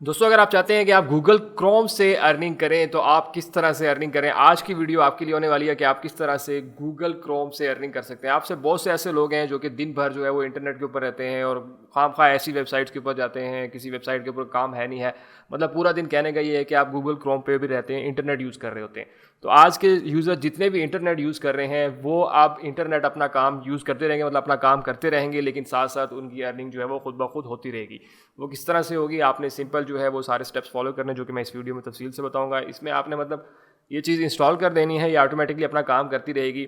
दोस्तों अगर आप चाहते हैं कि आप गूगल क्रोम से अर्निंग करें तो आप किस तरह से अर्निंग करें। आज की वीडियो आपके लिए होने वाली है कि आप किस तरह से गूगल क्रोम से अर्निंग कर सकते हैं। आपसे बहुत से ऐसे लोग हैं जो कि दिन भर जो है वो इंटरनेट के ऊपर रहते हैं और खामखा ऐसी वेबसाइट्स के ऊपर जाते हैं, किसी वेबसाइट के ऊपर काम है नहीं है, मतलब पूरा दिन कहने का ये है कि आप गूगल क्रोम पे भी रहते हैं, इंटरनेट यूज़ कर रहे होते हैं। तो आज के यूज़र जितने भी इंटरनेट यूज़ कर रहे हैं वो आप इंटरनेट अपना काम यूज़ करते रहेंगे, मतलब अपना काम करते रहेंगे, लेकिन साथ साथ उनकी अर्निंग जो है वो खुद ब खुद होती रहेगी। वो किस तरह से होगी, आपने सिंपल जो है वो सारे स्टेप्स फॉलो करने जो कि मैं इस वीडियो में तफसील से बताऊंगा। इसमें आपने मतलब ये चीज़ इंस्टॉल कर देनी है, ये ऑटोमेटिकली अपना काम करती रहेगी।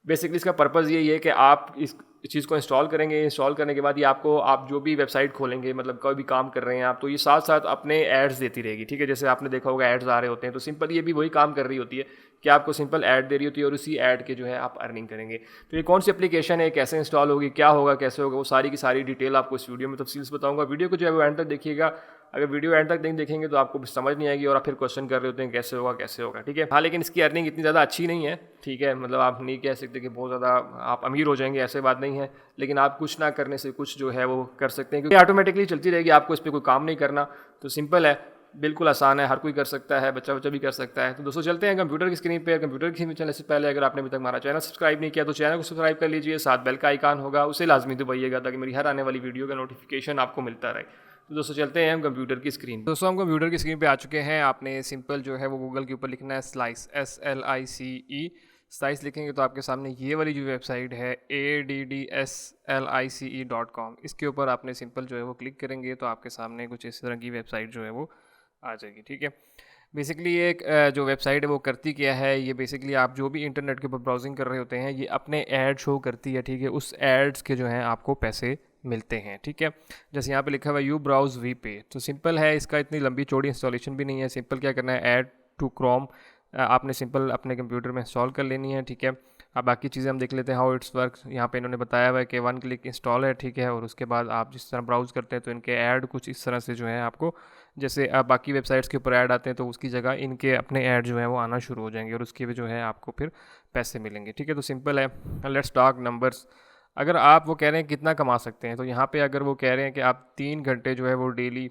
बेसिकली इसका पर्पज़ यही है कि आप इस चीज़ को इंस्टॉल करेंगे, इंस्टॉल करने के बाद ये आपको, आप जो भी वेबसाइट खोलेंगे, मतलब कोई भी काम कर रहे हैं आप, तो ये साथ साथ अपने एड्स देती रहेगी। ठीक है, जैसे आपने देखा होगा एड्स आ रहे होते हैं, तो सिंपल ये भी वही काम कर रही होती है कि आपको सिंपल ऐड दे रही होती है और उसी ऐड के जो है आप अर्निंग करेंगे। तो ये कौन सी एप्लीकेशन है, कैसे इंस्टॉल होगी, क्या होगा, कैसे होगा, वो सारी की सारी डिटेल आपको इस वीडियो में तफसील से बताऊंगा। वीडियो को जो है वो एंड तक देखिएगा। अगर वीडियो एंड तक नहीं देखेंगे तो आपको समझ नहीं आएगी और आप फिर क्वेश्चन कर रहे होते हैं कैसे होगा कैसे होगा। ठीक है, हाँ, लेकिन इसकी अर्निंग इतनी ज़्यादा अच्छी नहीं है। ठीक है, मतलब आप नहीं कह सकते कि बहुत ज़्यादा आप अमीर हो जाएंगे, ऐसे बात नहीं है, लेकिन आप कुछ ना करने से कुछ जो है वो कर सकते हैं, क्योंकि ऑटोमेटिकली चलती रहेगी, आपको इस पर कोई काम नहीं करना। तो सिंपल है, बिल्कुल आसान है, हर कोई कर सकता है, बच्चा बच्चा भी कर सकता है। तो दोस्तों चलते हैं कंप्यूटर की स्क्रीन पे। कंप्यूटर की चलने से पहले अगर आपने अभी तक हमारा चैनल सब्सक्राइब नहीं किया तो चैनल को सब्सक्राइब कर लीजिए, साथ बेल का आइकन होगा उसे लाजमी दबाइएगा ताकि मेरी हर आने वाली वीडियो का नोटिफिकेशन आपको मिलता रहे। तो दोस्तों चलते हैं हम कंप्यूटर की स्क्रीन। दोस्तों हम कंप्यूटर की स्क्रीन पे आ चुके हैं। आपने सिंपल जो है वो गूगल के ऊपर लिखना है स्लाइस, SLICE। स्लाइस लिखेंगे तो आपके सामने ये वाली जो वेबसाइट है ADDSLICE.com, इसके ऊपर आपने सिंपल जो है वो क्लिक करेंगे तो आपके सामने कुछ इस तरह की वेबसाइट जो है वो आ जाएगी। ठीक है, बेसिकली ये एक जो वेबसाइट है वो करती क्या है, ये बेसिकली आप जो भी इंटरनेट के ऊपर ब्राउजिंग कर रहे होते हैं ये अपने ऐड शो करती है। ठीक है, उस एड्स के जो हैं आपको पैसे मिलते हैं। ठीक है, जैसे यहाँ पे लिखा हुआ है यू ब्राउज वी पे, तो सिंपल है, इसका इतनी लंबी चौड़ी इंस्टॉलेशन भी नहीं है। सिंपल क्या करना है, ऐड टू क्रोम आपने सिंपल अपने कंप्यूटर में इंस्टॉल कर लेनी है। ठीक है, अब बाकी चीज़ें हम देख लेते हैं हाउ इट्स वर्क। यहाँ पे इन्होंने बताया हुआ है कि 1 क्लिक इंस्टॉल है। ठीक है, और उसके बाद आप जिस तरह ब्राउज़ करते हैं तो इनके ऐड कुछ इस तरह से जो है आपको, जैसे आप बाकी वेबसाइट्स के ऊपर ऐड आते हैं तो उसकी जगह इनके अपने ऐड जो है वो आना शुरू हो जाएंगे और उसके भी जो है आपको फिर पैसे मिलेंगे। ठीक है, तो सिंपल है। Let's talk numbers. अगर आप वो कह रहे हैं कितना कमा सकते हैं, तो यहाँ पे अगर वो कह रहे हैं कि आप 3 घंटे जो है वो डेली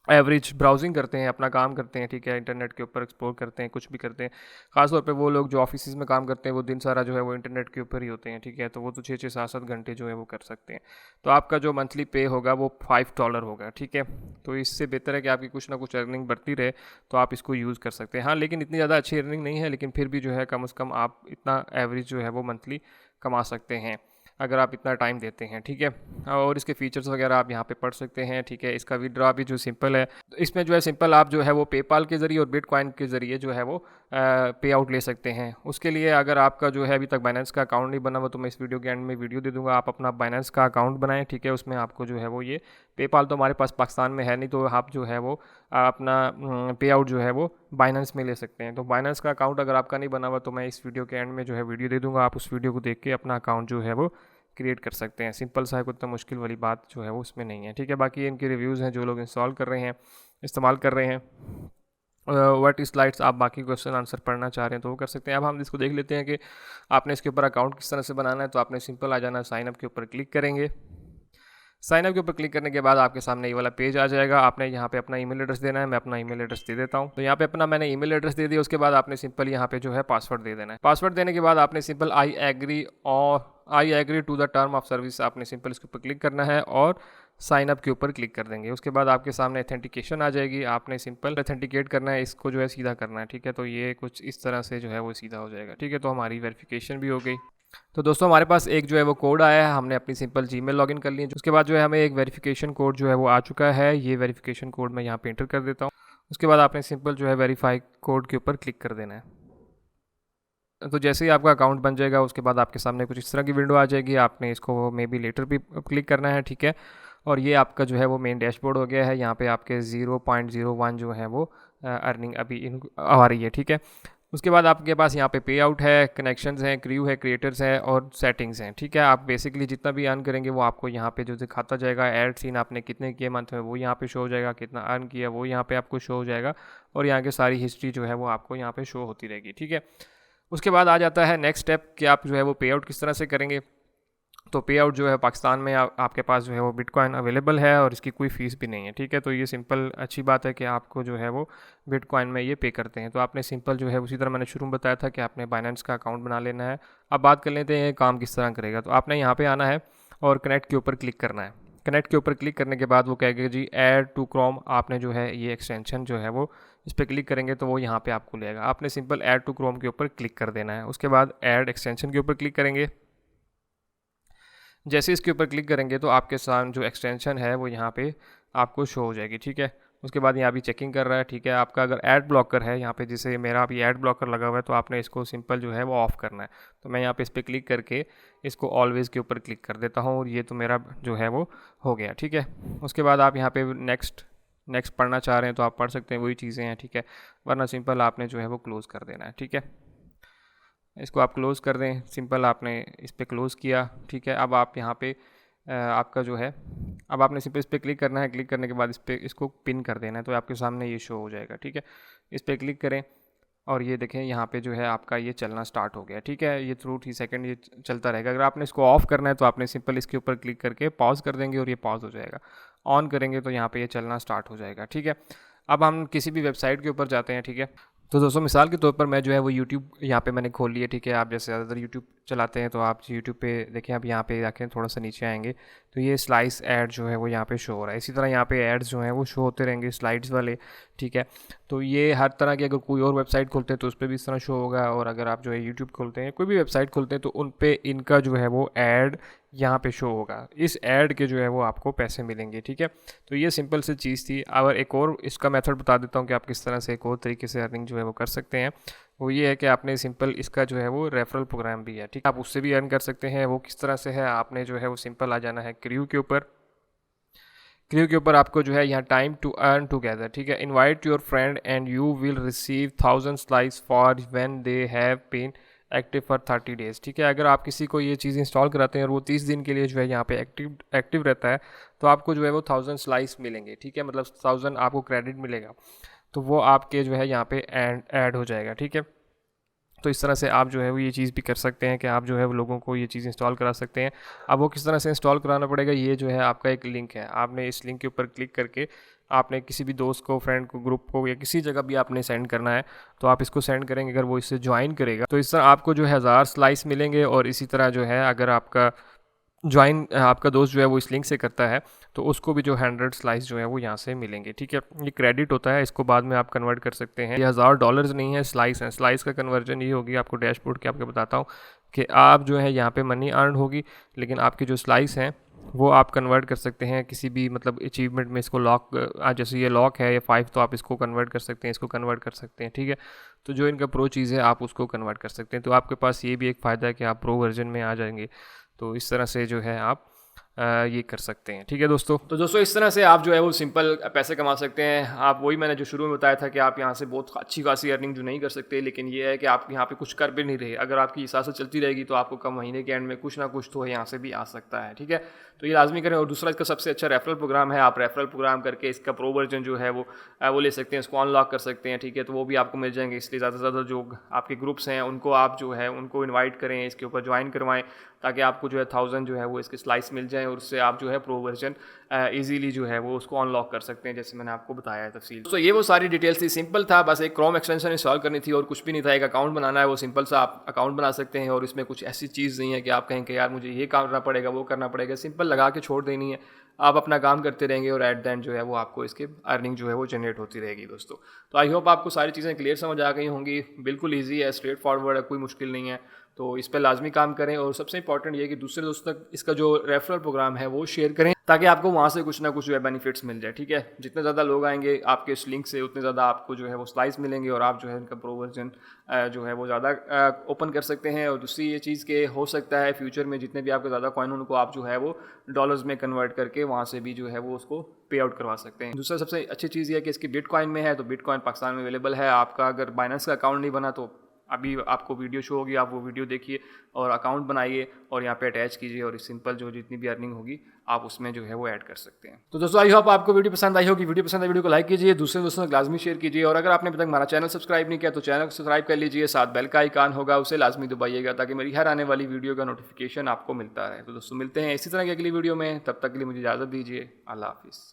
एवरेज ब्राउजिंग करते हैं, अपना काम करते हैं। ठीक है, इंटरनेट के ऊपर एक्सप्लोर करते हैं, कुछ भी करते हैं। खासतौर पे वो लोग जो ऑफिस में काम करते हैं वो दिन सारा जो है वो इंटरनेट के ऊपर ही होते हैं। ठीक है, तो वो तो 6-6 7-7 घंटे जो है वो कर सकते हैं। तो आपका जो मंथली पे होगा वो $5 होगा। ठीक है, तो इससे बेहतर है कि आपकी कुछ ना कुछ अर्निंग बढ़ती रहे, तो आप इसको यूज़ कर सकते हैं। हाँ, लेकिन इतनी ज़्यादा अच्छी अर्निंग नहीं है, लेकिन फिर भी जो है कम से कम आप इतना एवरेज जो है वो मंथली कमा सकते हैं अगर आप इतना टाइम देते हैं। ठीक है, और इसके फीचर्स वगैरह आप यहाँ पे पढ़ सकते हैं। ठीक है, इसका विड्रॉ भी जो सिंपल है, तो इसमें जो है सिंपल आप जो है वो पेपाल के ज़रिए और बिटकॉइन के ज़रिए जो है वो पे आउट ले सकते हैं। उसके लिए अगर आपका जो है अभी तक बाइनेंस का अकाउंट नहीं बना हुआ तो मैं इस वीडियो के एंड में वीडियो दे दूँगा, आप अपना बाइनेंस का अकाउंट बनाएं। ठीक है, उसमें आपको जो है वो ये पेपाल तो हमारे पास पाकिस्तान में है नहीं, तो आप जो है वो अपना पे आउट जो है वो बाइनेंस में ले सकते हैं। तो बाइनेंस का अकाउंट अगर आपका नहीं बना हुआ तो मैं इस वीडियो के एंड में जो है वीडियो दे दूँगा, आप उस वीडियो को देख के अपना अकाउंट जो है वो क्रिएट कर सकते हैं। सिंपल सा है, कोई इतना मुश्किल वाली बात जो है वो उसमें नहीं है। ठीक है, बाकी इनके रिव्यूज़ हैं, जो लोग इंस्टॉल कर रहे हैं, इस्तेमाल कर रहे हैं। व्हाट इस स्लाइड्स, आप बाकी क्वेश्चन आंसर पढ़ना चाह रहे हैं तो वो कर सकते हैं। अब हम इसको देख लेते हैं कि आपने इसके ऊपर अकाउंट किस तरह से बनाना है। तो आपने सिंपल आ जाना, साइन अप के ऊपर क्लिक करेंगे। साइन अप के ऊपर क्लिक करने के बाद आपके सामने ये वाला पेज आ जाएगा। आपने यहाँ पे अपना ईमेल एड्रेस देना है, मैं अपना ईमेल एड्रेस दे देता हूँ। तो यहाँ पे अपना मैंने ईमेल एड्रेस दे दिया। उसके बाद आपने सिंपल यहाँ पे जो है पासवर्ड दे देना है। पासवर्ड देने के बाद आपने simple I agree to the term of service, आपने सिंपल इसके ऊपर क्लिक करना है और साइन अप के ऊपर क्लिक कर देंगे। उसके बाद आपके सामने ऑथेंटिकेशन आ जाएगी, आपने सिंपल ऑथेंटिकेट करना है, इसको जो है सीधा करना है। ठीक है, तो ये कुछ इस तरह से जो है वो सीधा हो जाएगा। ठीक है, तो हमारी वेरिफिकेशन भी हो गई। तो दोस्तों हमारे पास एक जो है वो कोड आया है, हमने अपनी सिंपल जीमेल लॉगिन कर ली है। उसके बाद जो है हमें एक वेरिफिकेशन कोड जो है वो आ चुका है। ये वेरिफिकेशन कोड मैं यहाँ पे एंटर कर देता हूँ। उसके बाद आपने सिंपल जो है वेरीफाई कोड के ऊपर क्लिक कर देना है। तो जैसे ही आपका अकाउंट बन जाएगा उसके बाद आपके सामने कुछ इस तरह की विंडो आ जाएगी। आपने इसको मे बी लेटर भी क्लिक करना है। ठीक है, और ये आपका जो है वो मेन डैशबोर्ड हो गया है। यहाँ पे आपके 0.01 जो है वो अर्निंग अभी आ रही है। ठीक है, उसके बाद आपके पास यहाँ पे पे आउट है, कनेक्शंस हैं, क्रू है, क्रिएटर्स हैं और सेटिंग्स हैं। ठीक है, आप बेसिकली जितना भी अर्न करेंगे वो आपको यहाँ पे जो दिखाता जाएगा। एड सीन आपने कितने किए मंथ में वो यहाँ पे शो हो जाएगा, कितना अर्न किया वो यहाँ पे आपको शो हो जाएगा और यहाँ की सारी हिस्ट्री जो है वो आपको यहाँ पे शो होती रहेगी। ठीक है, उसके बाद आ जाता है नेक्स्ट स्टेप कि आप जो है वो पे आउट किस तरह से करेंगे। तो पे आउट जो है पाकिस्तान में आपके पास जो है वो बिटकॉइन अवेलेबल है और इसकी कोई फ़ीस भी नहीं है, ठीक है। तो ये सिंपल अच्छी बात है कि आपको जो है वो बिटकॉइन में ये पे करते हैं। तो आपने सिंपल जो है उसी तरह मैंने शुरू में बताया था कि आपने बाइनेंस का अकाउंट बना लेना है। अब बात कर लेते हैं काम किस तरह करेगा। तो आपने यहाँ पर आना है और कनेक्ट के ऊपर क्लिक करना है। कनेक्ट के ऊपर क्लिक करने के बाद वो कहेगा जी ऐड टू क्रोम, आपने जो है ये एक्सटेंशन जो है वो इस पर क्लिक करेंगे तो वो यहाँ पे आपको लेगा। आपने सिंपल ऐड टू क्रोम के ऊपर क्लिक कर देना है। उसके बाद ऐड एक्सटेंशन के ऊपर क्लिक करेंगे। जैसे इसके ऊपर क्लिक करेंगे तो आपके साथ जो एक्सटेंशन है वो यहाँ पे आपको शो हो जाएगी, ठीक है। उसके बाद यहाँ भी चेकिंग कर रहा है, ठीक है। आपका अगर ऐड ब्लॉकर है यहाँ पे, जैसे मेरा अभी ऐड ब्लॉकर लगा हुआ है, तो आपने इसको सिंपल जो है वो ऑफ़ करना है। तो मैं यहाँ पे इस पर क्लिक करके इसको ऑलवेज़ के ऊपर क्लिक कर देता हूँ और ये तो मेरा जो है वो हो गया, ठीक है। उसके बाद आप यहाँ पे नेक्स्ट पढ़ना चाह रहे हैं तो आप पढ़ सकते हैं, वही चीज़ें हैं, ठीक है। वरना सिंपल आपने जो है वो क्लोज़ कर देना है, ठीक है। इसको आप क्लोज़ कर दें, सिंपल आपने इस पर क्लोज़ किया, ठीक है। अब आप यहाँ पे आपका जो है, अब आपने सिंपल इस पर क्लिक करना है। क्लिक करने के बाद इसको पिन कर देना है, तो आपके सामने ये शो हो जाएगा, ठीक है। इस पर क्लिक करें और ये देखें यहाँ पे जो है आपका ये चलना स्टार्ट हो गया, ठीक है। ये थ्रू 3 सेकंड ये चलता रहेगा। अगर आपने इसको ऑफ़ करना है तो आपने सिंपल इसके ऊपर क्लिक करके पॉज कर देंगे और ये पॉज हो जाएगा। ऑन करेंगे तो यहाँ पे ये चलना स्टार्ट हो जाएगा, ठीक है। अब हम किसी भी वेबसाइट के ऊपर जाते हैं, ठीक है। तो दोस्तों मिसाल के तौर पर मैं जो है वो यूट्यूब यहाँ पे मैंने खोल लिया, ठीक है। आप जैसे ज़्यादातर यूट्यूब चलाते हैं तो आप यूट्यूब पे देखें, अब यहाँ पे जाके थोड़ा सा नीचे आएंगे तो ये स्लाइस ऐड जो है वो यहाँ पे शो हो रहा है। इसी तरह यहाँ पे एड्स जो हैं वो शो होते रहेंगे स्लाइड्स वाले, ठीक है। तो ये हर तरह की अगर कोई और वेबसाइट खोलते हैं तो उस पर भी इस तरह शो होगा, और अगर आप जो है यूट्यूब खोलते हैं, कोई भी वेबसाइट खोलते हैं, तो उन पर इनका जो है वो ऐड यहाँ पे शो होगा। इस ऐड के जो है वो आपको पैसे मिलेंगे, ठीक है। तो ये सिंपल सी चीज़ थी। और एक और इसका मेथड बता देता हूँ कि आप किस तरह से एक और तरीके से अर्निंग जो है वो कर सकते हैं। वो ये है कि आपने सिंपल इसका जो है वो रेफरल प्रोग्राम भी है, ठीक है। आप उससे भी अर्न कर सकते हैं। वो किस तरह से है, आपने जो है वो सिंपल आ जाना है क्रू के ऊपर। क्रू के ऊपर आपको जो है यहाँ टाइम टू अर्न टुगेदर, ठीक है। Invite your friend and you will receive 1000 slice for when they have been active for 30 days, ठीक है। अगर आप किसी को ये चीज़ इंस्टॉल कराते हैं और वो 30 दिन के लिए जो है यहाँ पे एक्टिव रहता है, तो आपको जो है वो 1000 स्लाइस मिलेंगे, ठीक है। मतलब 1000 आपको क्रेडिट मिलेगा, तो वो आपके जो है यहाँ पे ऐड हो जाएगा, ठीक है। तो इस तरह से आप जो है वो ये चीज़ भी कर सकते हैं कि आप जो है वो लोगों को ये चीज़ इंस्टॉल करा सकते हैं। अब वो किस तरह से इंस्टॉल कराना पड़ेगा, ये जो है आपका एक लिंक है। आपने इस लिंक के ऊपर क्लिक करके आपने किसी भी दोस्त को, फ्रेंड को, ग्रुप को या किसी जगह भी आपने सेंड करना है, तो आप इसको सेंड करेंगे। अगर वो इससे ज्वाइन करेगा तो इस तरह आपको जो है 1000 स्लाइस मिलेंगे। और इसी तरह जो है अगर आपका ज्वाइन आपका दोस्त जो है वो इस लिंक से करता है तो उसको भी जो 100 स्लाइस जो है वो यहाँ से मिलेंगे, ठीक है। ये क्रेडिट होता है, इसको बाद में आप कन्वर्ट कर सकते हैं। ये $1000 नहीं है, स्लाइस है। स्लाइस का कन्वर्जन ये होगी, आपको डैशबोर्ड के आपको बताता हूँ कि आप जो है यहाँ पे मनी अर्न होगी, लेकिन आपकी जो स्लाइस हैं वो आप कन्वर्ट कर सकते हैं किसी भी मतलब अचीवमेंट में। इसको लॉक, जैसे ये लॉक है या 5, तो आप इसको कन्वर्ट कर सकते हैं, इसको कन्वर्ट कर सकते हैं, ठीक है। तो जो इनका प्रो चीज़ है आप उसको कन्वर्ट कर सकते हैं। तो आपके पास ये भी एक फ़ायदा है कि आप प्रो वर्जन में आ जाएंगे। तो इस तरह से जो है आप ये कर सकते हैं, ठीक है दोस्तों। तो दोस्तों इस तरह से आप जो है वो सिंपल पैसे कमा सकते हैं। आप वही मैंने जो शुरू में बताया था कि आप यहाँ से बहुत अच्छी खासी अर्निंग जो नहीं कर सकते, लेकिन ये है कि आप यहाँ पे कुछ कर भी नहीं रहे। अगर आपकी हिसाब से चलती रहेगी तो आपको कम महीने के एंड में कुछ ना कुछ तो यहाँ से भी आ सकता है, ठीक है। तो ये लाजमी करें। और दूसरा इसका सबसे अच्छा रेफरल प्रोग्राम है। आप रेफरल प्रोग्राम करके इसका प्रो वर्जन जो है वो ले सकते हैं, इसको अनलॉक कर सकते हैं, ठीक है। तो वो भी आपको मिल जाएंगे। इसलिए ज़्यादा से ज़्यादा जो आपके ग्रुप्स हैं उनको आप जो है उनको इन्वाइट करें, इसके ऊपर ज्वाइन करवाएं, ताकि आपको जो है 1000 जो है वो इसके स्लाइस मिल जाए और उससे आप जो है प्रो वर्जन इजीली जो है वो उसको अनलॉक कर सकते हैं, जैसे मैंने आपको बताया है तफसील। तो ये वो सारी डिटेल्स थी, सिंपल था, बस एक क्रोम एक्सटेंशन इंस्टॉल करनी थी और कुछ भी नहीं था। एक अकाउंट बनाना है, वो सिंपल सा आप अकाउंट बना सकते हैं। और इसमें कुछ ऐसी चीज़ नहीं है कि आप कहें कि यार मुझे ये करना पड़ेगा, वो करना पड़ेगा। सिंपल लगा के छोड़ देनी है, आप अपना काम करते रहेंगे और एट द एंड जो है वो आपको इसके अर्निंग जो है वो जनरेट होती रहेगी दोस्तों। तो आई होप आपको सारी चीज़ें क्लियर समझ आ गई होंगी। बिल्कुल ईजी है, स्ट्रेट फॉरवर्ड है, कोई मुश्किल नहीं है। तो इस पर लाजमी काम करें। और सबसे इंपॉर्टेंट ये है कि दूसरे दोस्तों तक इसका जो रेफरल प्रोग्राम है वो शेयर करें, ताकि आपको वहाँ से कुछ ना कुछ जो है बेनिफिट्स मिल जाए, ठीक है। जितने ज़्यादा लोग आएंगे आपके इस लिंक से, उतने ज़्यादा आपको जो है वो स्लाइस मिलेंगे और आप जो है इनका प्रो वर्जन जो है वो ज़्यादा ओपन कर सकते हैं। और दूसरी ये चीज़ के हो सकता है फ्यूचर में जितने भी आपके ज़्यादा कॉइन उनको आप जो है वो डॉलर्स में कन्वर्ट करके वहाँ से भी जो है वो उसको पे आउट करवा सकते हैं। दूसरा सबसे अच्छी चीज़ ये है कि इसकी बिटकॉइन में है, तो बिटकॉइन पाकिस्तान में अवेलेबल है। आपका अगर बाइनेंस का अकाउंट नहीं बना तो अभी आपको वीडियो शो होगी, आप वो वीडियो देखिए और अकाउंट बनाइए और यहाँ पे अटैच कीजिए और सिंपल जो जितनी भी अर्निंग होगी आप उसमें जो है वो ऐड कर सकते हैं। तो दोस्तों आई होप आपको वीडियो पसंद आई होगी। वीडियो पसंद आई वीडियो को लाइक कीजिए, दूसरे दोस्तों को लाजमी शेयर कीजिए और अगर आपने अभी तक हमारा चैनल सब्सक्राइब नहीं किया तो चैनल को सब्सक्राइब कर लीजिए, साथ बेल का आइकन होगा उसे लाजमी दबाइएगा ताकि मेरी हर आने वाली वीडियो का नोटिफिकेशन आपको मिलता रहे। तो दोस्तों मिलते हैं इसी तरह की अगली वीडियो में, तब तक के लिए मुझे इजाज़त दीजिए। अल्लाह हाफिज़।